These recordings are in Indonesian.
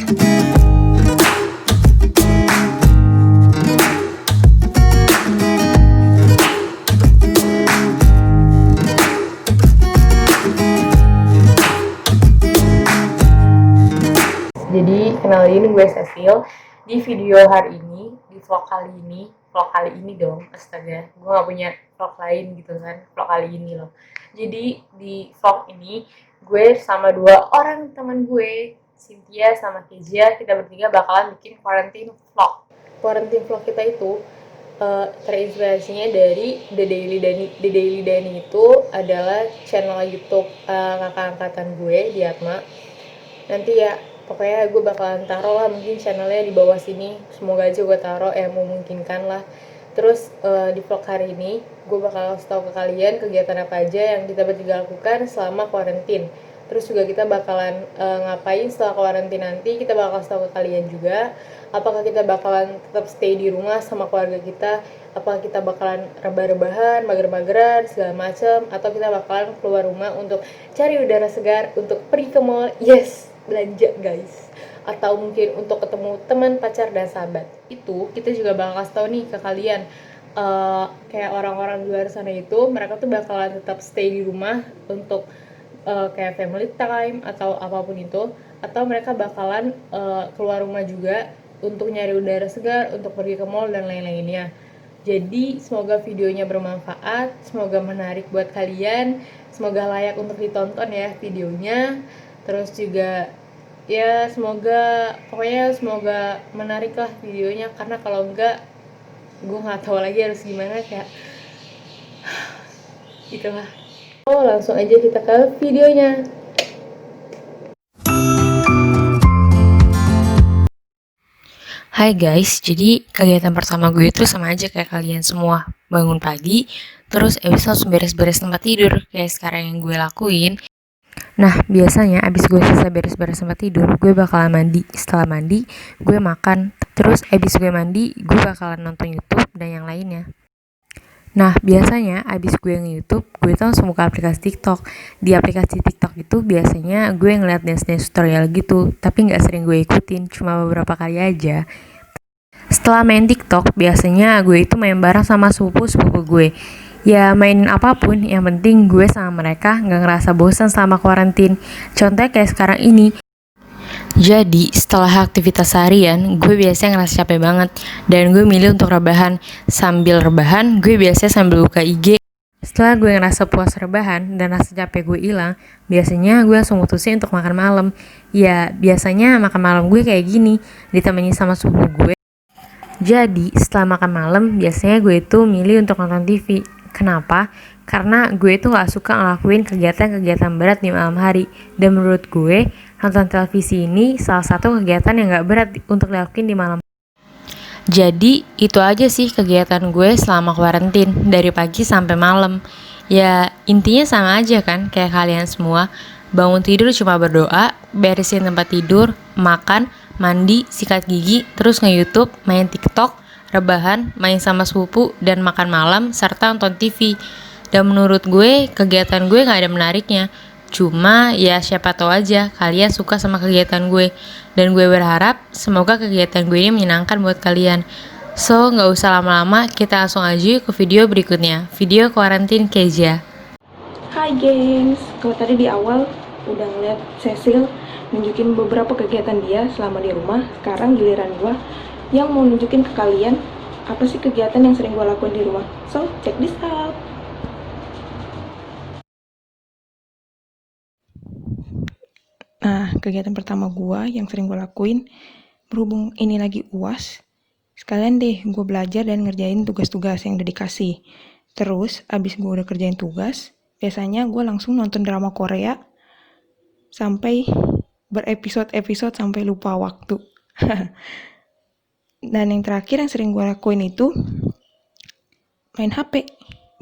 Jadi kenalin, gue Cecil. Di video hari ini, di vlog kali ini dong, astaga, gue gak punya vlog lain gitu kan, vlog kali ini loh. Jadi di vlog ini, gue sama dua orang teman gue, Cynthia sama Kezia, kita bertiga bakalan bikin quarantine vlog. Quarantine vlog kita itu terinspirasinya dari The Daily Dani itu adalah channel YouTube kakak angkatan gue di Atma. Nanti ya pokoknya gue bakalan taruh lah mungkin channelnya di bawah sini, semoga aja gue taruh memungkinkan lah. Terus di vlog hari ini gue bakal kasih tau ke kalian kegiatan apa aja yang kita bertiga lakukan selama karantin. Terus juga kita bakalan ngapain setelah karantin nanti, kita bakal kasih tau ke kalian juga. Apakah kita bakalan tetap stay di rumah sama keluarga kita, apakah kita bakalan rebah-rebahan, mager-mageran, segala macam, atau kita bakalan keluar rumah untuk cari udara segar, untuk pergi ke mall, yes, belanja guys, atau mungkin untuk ketemu teman, pacar, dan sahabat. Itu kita juga bakal kasih tau nih ke kalian, kayak orang-orang di luar sana itu mereka tuh bakalan tetap stay di rumah untuk kayak family time atau apapun itu, atau mereka bakalan keluar rumah juga untuk nyari udara segar, untuk pergi ke mall dan lain-lainnya. Jadi semoga videonya bermanfaat, semoga menarik buat kalian, semoga layak untuk ditonton ya videonya. Terus juga ya semoga menarik lah videonya, karena kalau enggak gue nggak tahu lagi harus gimana, kayak gitulah. Langsung aja kita ke videonya. Hai guys, jadi kegiatan pertama gue itu sama aja kayak kalian semua, bangun pagi, terus langsung beres-beres tempat tidur kayak sekarang yang gue lakuin. Nah, biasanya abis gue selesai beres-beres tempat tidur, gue bakalan mandi. Setelah mandi, gue makan. Terus abis gue mandi, gue bakalan nonton YouTube dan yang lainnya. Nah, biasanya abis gue nge-YouTube, gue tuh langsung buka aplikasi TikTok. Di aplikasi TikTok itu biasanya gue ngeliat dance-dance tutorial gitu, tapi gak sering gue ikutin, cuma beberapa kali aja. Setelah main TikTok, biasanya gue itu main bareng sama sepupu-sepupu gue. Ya mainin apapun, yang penting gue sama mereka gak ngerasa bosan selama karantin. Contohnya kayak sekarang ini. Jadi setelah aktivitas harian, gue biasanya ngerasa capek banget, dan gue milih untuk rebahan. Sambil rebahan, gue biasanya sambil buka IG. Setelah gue ngerasa puas rebahan dan rasa capek gue hilang, biasanya gue langsung mutusin untuk makan malam. Ya biasanya makan malam gue kayak gini, ditemani sama sepupu gue. Jadi setelah makan malam, biasanya gue itu milih untuk nonton TV. Kenapa? Karena gue itu gak suka ngelakuin kegiatan-kegiatan berat di malam hari. Dan menurut gue, nonton televisi ini salah satu kegiatan yang gak berat untuk dilakuin di malam. Jadi itu aja sih kegiatan gue selama karantin, dari pagi sampai malam. Ya intinya sama aja kan kayak kalian semua. Bangun tidur cuma berdoa, beresin tempat tidur, makan, mandi, sikat gigi, terus nge-YouTube, main TikTok, rebahan, main sama sepupu, dan makan malam, serta nonton TV. Dan menurut gue, kegiatan gue gak ada menariknya. Cuma ya siapa tahu aja kalian suka sama kegiatan gue. Dan gue berharap semoga kegiatan gue ini menyenangkan buat kalian. So, gak usah lama-lama, kita langsung aja ke video berikutnya. Video karantin Kezia. Hai gengs, kalau tadi di awal udah ngeliat Cecil nunjukin beberapa kegiatan dia selama di rumah, sekarang giliran gue yang mau nunjukin ke kalian apa sih kegiatan yang sering gue lakuin di rumah. So, check this out. Nah, kegiatan pertama gue yang sering gue lakuin, berhubung ini lagi UAS, sekalian deh gue belajar dan ngerjain tugas-tugas yang udah dikasih. Terus, abis gue udah kerjain tugas, biasanya gue langsung nonton drama Korea sampai berepisode-episode sampai lupa waktu. Dan yang terakhir yang sering gue lakuin itu main HP,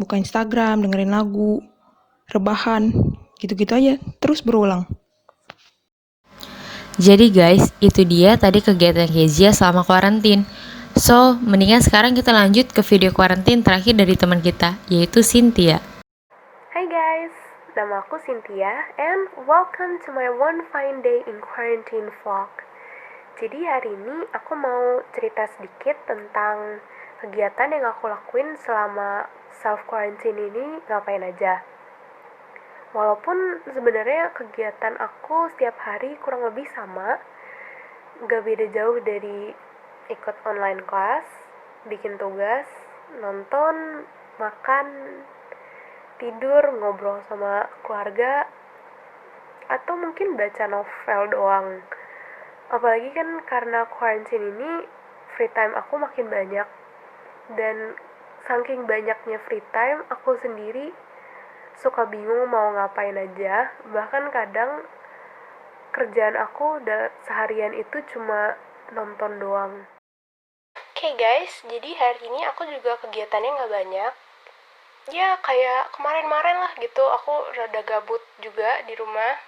buka Instagram, dengerin lagu, rebahan, gitu-gitu aja, terus berulang. Jadi guys, itu dia tadi kegiatan Kezia selama karantin. So, mendingan sekarang kita lanjut ke video karantin terakhir dari teman kita, yaitu Cynthia. Hai guys, nama aku Cynthia and welcome to my one fine day in quarantine vlog. Jadi hari ini aku mau cerita sedikit tentang kegiatan yang aku lakuin selama self-quarantine ini ngapain aja. Walaupun sebenarnya kegiatan aku setiap hari kurang lebih sama, gak beda jauh dari ikut online class, bikin tugas, nonton, makan, tidur, ngobrol sama keluarga, atau mungkin baca novel doang. Apalagi kan karena quarantine ini free time aku makin banyak, dan saking banyaknya free time aku sendiri suka bingung mau ngapain aja. Bahkan kadang kerjaan aku seharian itu cuma nonton doang. Oke guys, jadi hari ini aku juga kegiatannya nggak banyak. Ya kayak kemarin-kemarin lah gitu, aku rada gabut juga di rumah.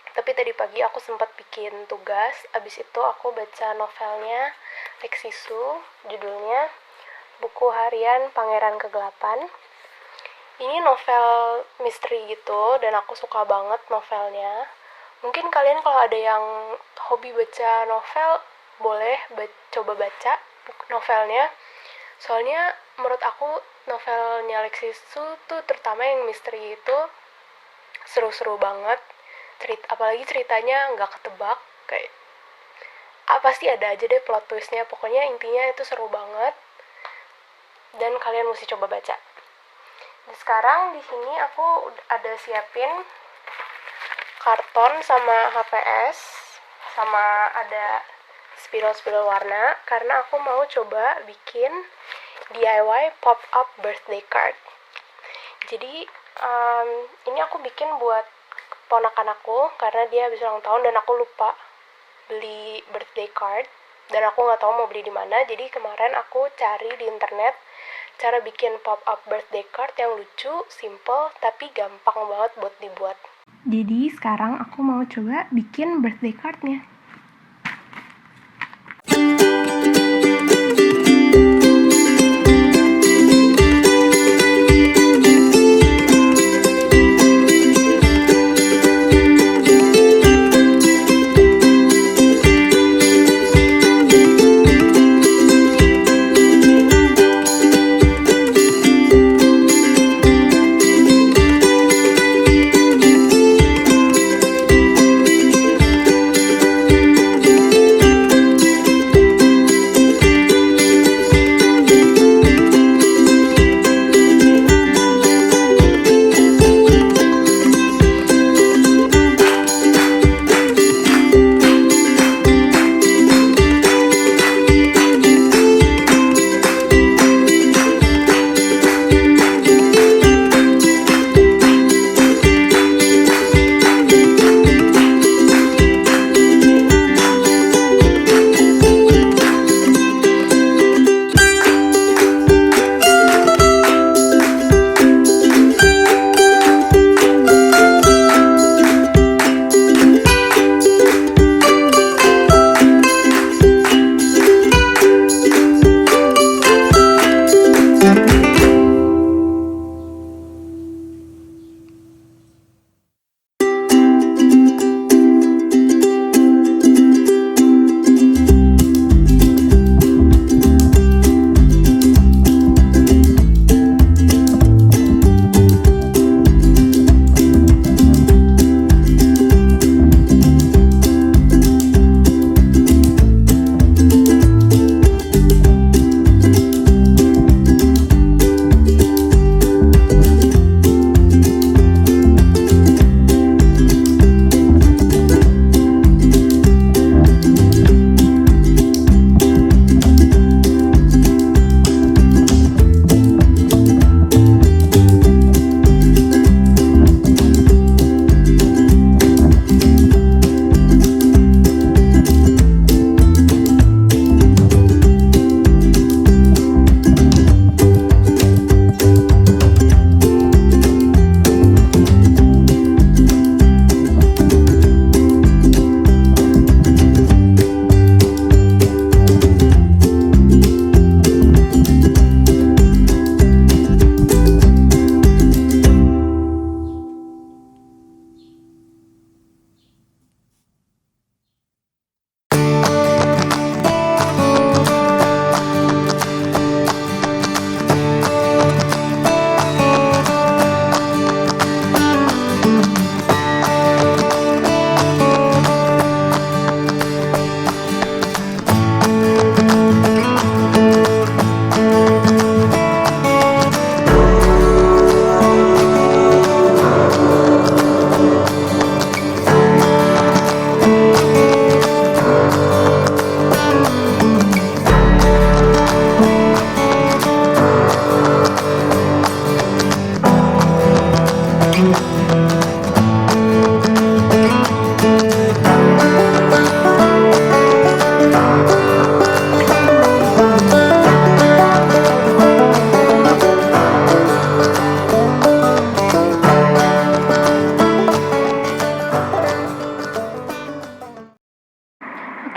Tapi tadi pagi aku sempat bikin tugas, abis itu aku baca novelnya Lexisu, judulnya Buku Harian Pangeran Kegelapan. Ini novel misteri gitu, dan aku suka banget novelnya. Mungkin kalian kalau ada yang hobi baca novel, boleh coba baca novelnya. Soalnya menurut aku novelnya Lexisu tuh terutama yang misteri itu seru-seru banget. Apalagi ceritanya nggak ketebak, kayak pasti ada aja deh plot twistnya. Pokoknya intinya itu seru banget dan kalian mesti coba baca. Dan sekarang di sini aku ada siapin karton sama HPS, sama ada spidol-spidol warna, karena aku mau coba bikin DIY pop-up birthday card. Jadi ini aku bikin buat ponakan aku karena dia habis ulang tahun dan aku lupa beli birthday card dan aku nggak tahu mau beli di mana. Jadi kemarin aku cari di internet cara bikin pop-up birthday card yang lucu, simple, tapi gampang banget buat dibuat. Jadi sekarang aku mau coba bikin birthday cardnya.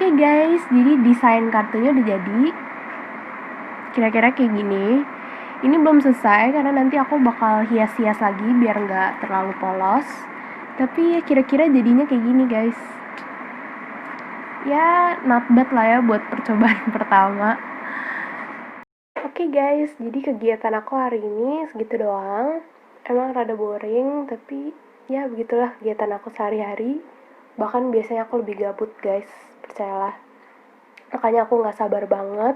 Oke guys, jadi desain kartunya udah jadi. Kira-kira kayak gini. Ini belum selesai karena nanti aku bakal hias-hias lagi biar nggak terlalu polos. Tapi ya kira-kira jadinya kayak gini guys. Ya not bad lah ya buat percobaan pertama. Oke guys, jadi kegiatan aku hari ini segitu doang. Emang rada boring, tapi ya begitulah kegiatan aku sehari-hari. Bahkan biasanya aku lebih gabut guys, percayalah. Makanya aku gak sabar banget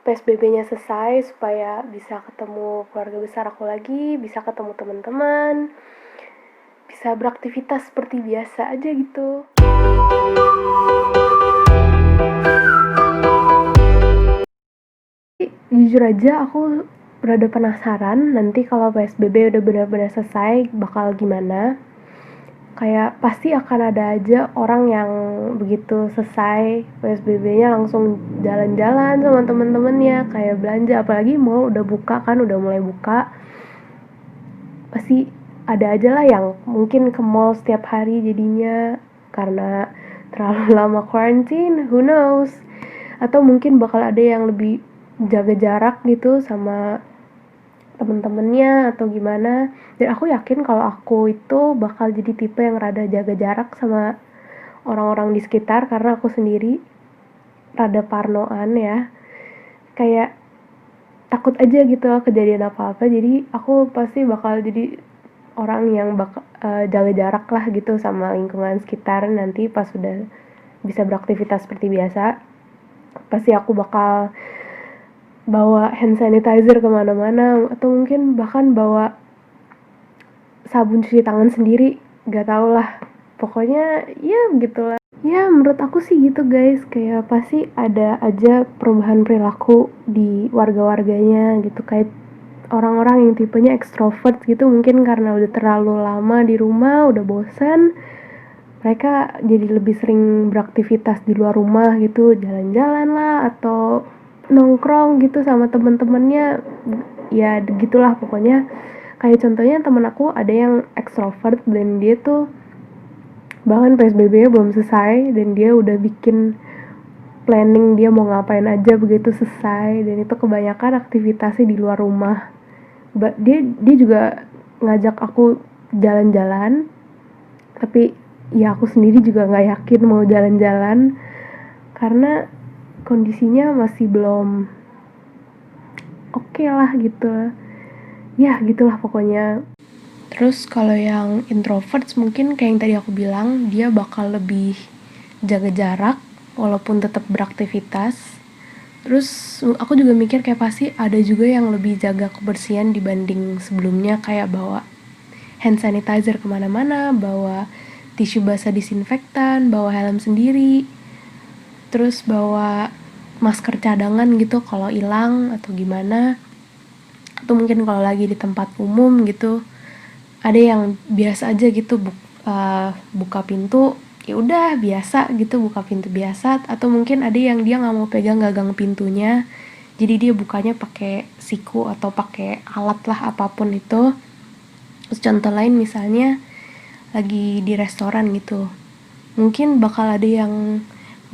PSBB-nya selesai supaya bisa ketemu keluarga besar aku lagi, bisa ketemu teman-teman, bisa beraktivitas seperti biasa aja gitu. Jujur aja aku rada penasaran nanti kalau PSBB udah benar-benar selesai bakal gimana. Kayak pasti akan ada aja orang yang begitu selesai PSBB-nya langsung jalan-jalan sama temen-temennya, kayak belanja, apalagi mall udah buka kan, udah mulai buka. Pasti ada aja lah yang mungkin ke mall setiap hari jadinya karena terlalu lama quarantine, who knows. Atau mungkin bakal ada yang lebih jaga jarak gitu sama temen-temennya atau gimana. Dan aku yakin kalau aku itu bakal jadi tipe yang rada jaga jarak sama orang-orang di sekitar karena aku sendiri rada parnoan ya, kayak takut aja gitu kejadian apa-apa, jadi aku pasti bakal jadi orang yang jaga jarak lah gitu sama lingkungan sekitar. Nanti pas sudah bisa beraktivitas seperti biasa pasti aku bakal bawa hand sanitizer kemana-mana, atau mungkin bahkan bawa sabun cuci tangan sendiri, gak tau lah, pokoknya ya begitulah. Ya menurut aku sih gitu guys, kayak pasti ada aja perubahan perilaku di warga-warganya gitu, kayak orang-orang yang tipenya ekstrovert gitu, mungkin karena udah terlalu lama di rumah, udah bosan, mereka jadi lebih sering beraktivitas di luar rumah gitu, jalan-jalan lah atau nongkrong gitu sama temen-temennya. Ya gitulah pokoknya. Kayak contohnya temen aku ada yang ekstrovert dan dia tuh bahkan PSBB-nya belum selesai dan dia udah bikin planning dia mau ngapain aja begitu selesai, dan itu kebanyakan aktivitasnya di luar rumah. Dia juga ngajak aku jalan-jalan, tapi ya aku sendiri juga nggak yakin mau jalan-jalan karena kondisinya masih belum oke lah gitu. Ya gitulah pokoknya. Terus kalau yang introvert mungkin kayak yang tadi aku bilang, dia bakal lebih jaga jarak walaupun tetap beraktivitas. Terus aku juga mikir kayak pasti ada juga yang lebih jaga kebersihan dibanding sebelumnya, kayak bawa hand sanitizer kemana-mana, bawa tisu basah disinfektan, bawa helm sendiri, terus bawa masker cadangan gitu kalau hilang atau gimana. Atau mungkin kalau lagi di tempat umum gitu, ada yang biasa aja gitu buka pintu ya udah biasa gitu, buka pintu biasa. Atau mungkin ada yang dia nggak mau pegang gagang pintunya, jadi dia bukanya pakai siku atau pakai alat lah apapun itu. Terus contoh lain misalnya lagi di restoran gitu, mungkin bakal ada yang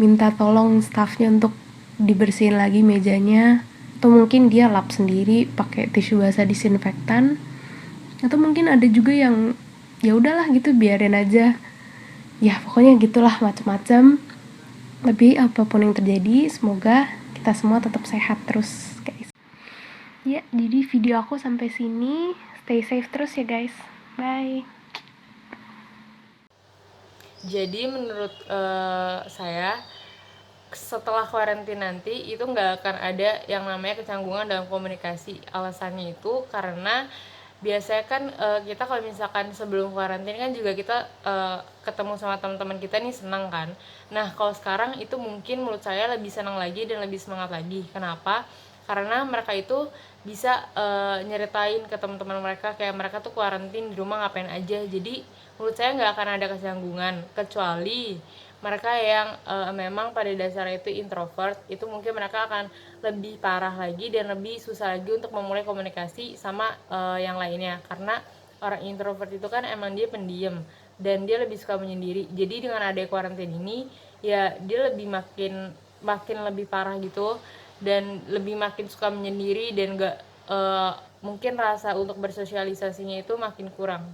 minta tolong staffnya untuk dibersihin lagi mejanya, atau mungkin dia lap sendiri pakai tisu basah disinfektan. Atau mungkin ada juga yang ya udahlah gitu biarin aja. Ya pokoknya gitulah macam-macam. Tapi apapun yang terjadi, semoga kita semua tetap sehat terus guys. Ya jadi video aku sampai sini. Stay safe terus ya guys. Bye. Jadi menurut saya setelah karantina nanti itu nggak akan ada yang namanya kecanggungan dalam komunikasi. Alasannya itu karena biasanya kan kita kalau misalkan sebelum karantina kan juga kita ketemu sama teman-teman kita nih senang kan. Nah kalau sekarang itu mungkin menurut saya lebih senang lagi dan lebih semangat lagi. Kenapa? Karena mereka itu bisa nyeritain ke teman-teman mereka kayak mereka tuh karantin di rumah ngapain aja. Jadi menurut saya nggak akan ada kecanggungan, kecuali mereka yang memang pada dasarnya itu introvert, itu mungkin mereka akan lebih parah lagi dan lebih susah lagi untuk memulai komunikasi sama yang lainnya, karena orang introvert itu kan emang dia pendiam dan dia lebih suka menyendiri. Jadi dengan ada karantina ini ya dia lebih makin lebih parah gitu, dan lebih makin suka menyendiri, dan gak mungkin rasa untuk bersosialisasinya itu makin kurang.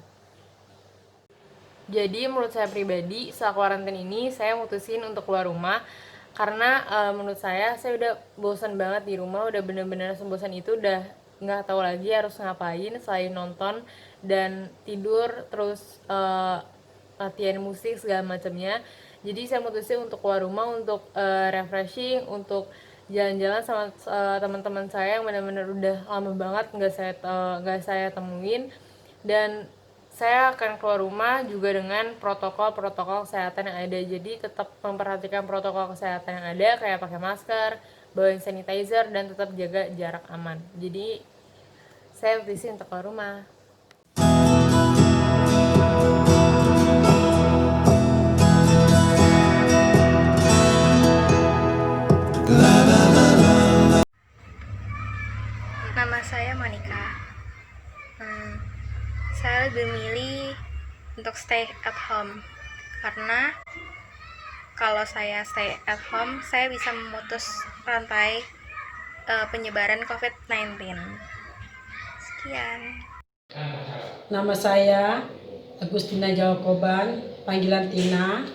Jadi menurut saya pribadi, setelah karantina ini saya mutusin untuk keluar rumah karena menurut saya udah bosan banget di rumah, udah bener-bener sebosan itu, udah nggak tahu lagi harus ngapain selain nonton dan tidur, terus latihan musik segala macamnya. Jadi saya mutusin untuk keluar rumah untuk refreshing, untuk jalan-jalan sama teman-teman saya yang benar-benar udah lama banget nggak saya temuin. Dan saya akan keluar rumah juga dengan protokol-protokol kesehatan yang ada. Jadi tetap memperhatikan protokol kesehatan yang ada, kayak pakai masker, bawa sanitizer, dan tetap jaga jarak aman. Jadi saya mutusin untuk keluar rumah. Nama saya Monica. Saya lebih milih untuk stay at home karena kalau saya stay at home, saya bisa memutus rantai penyebaran COVID-19. Sekian. Nama saya Agustina Jawakoban, panggilan Tina.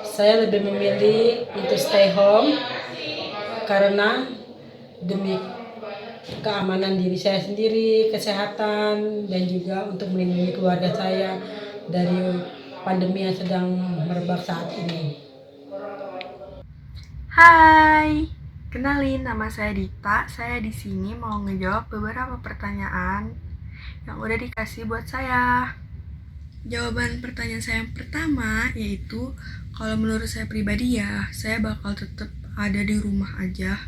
Saya lebih memilih untuk stay home karena demi keamanan diri saya sendiri, kesehatan, dan juga untuk melindungi keluarga saya dari pandemi yang sedang merebak saat ini. Hai, kenalin nama saya Dita. Saya di sini mau ngejawab beberapa pertanyaan yang udah dikasih buat saya. Jawaban pertanyaan saya yang pertama yaitu, kalau menurut saya pribadi ya, saya bakal tetap ada di rumah aja.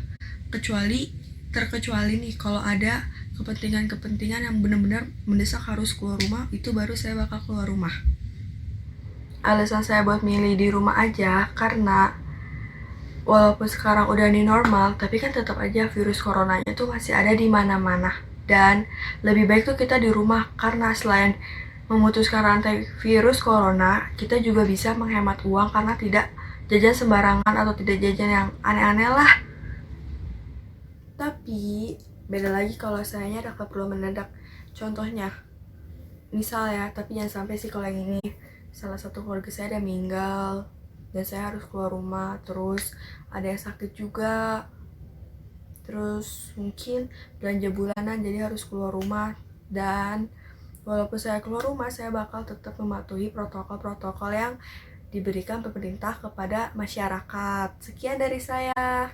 Terkecuali nih kalau ada kepentingan-kepentingan yang benar-benar mendesak harus keluar rumah, itu baru saya bakal keluar rumah. Alasan saya buat milih di rumah aja karena walaupun sekarang udah new normal, tapi kan tetap aja virus coronanya tuh masih ada di mana-mana. Dan lebih baik tuh kita di rumah karena selain memutuskan rantai virus corona, kita juga bisa menghemat uang karena tidak jajan sembarangan atau tidak jajan yang aneh-aneh lah. Tapi beda lagi kalau sayanya ada keperluan mendadak. Contohnya, misal ya, tapi jangan sampai sih kalau yang ini, salah satu keluarga saya ada meninggal dan saya harus keluar rumah, terus ada yang sakit juga, terus mungkin belanja bulanan jadi harus keluar rumah. Dan walaupun saya keluar rumah, saya bakal tetap mematuhi protokol-protokol yang diberikan pemerintah kepada masyarakat. Sekian dari saya.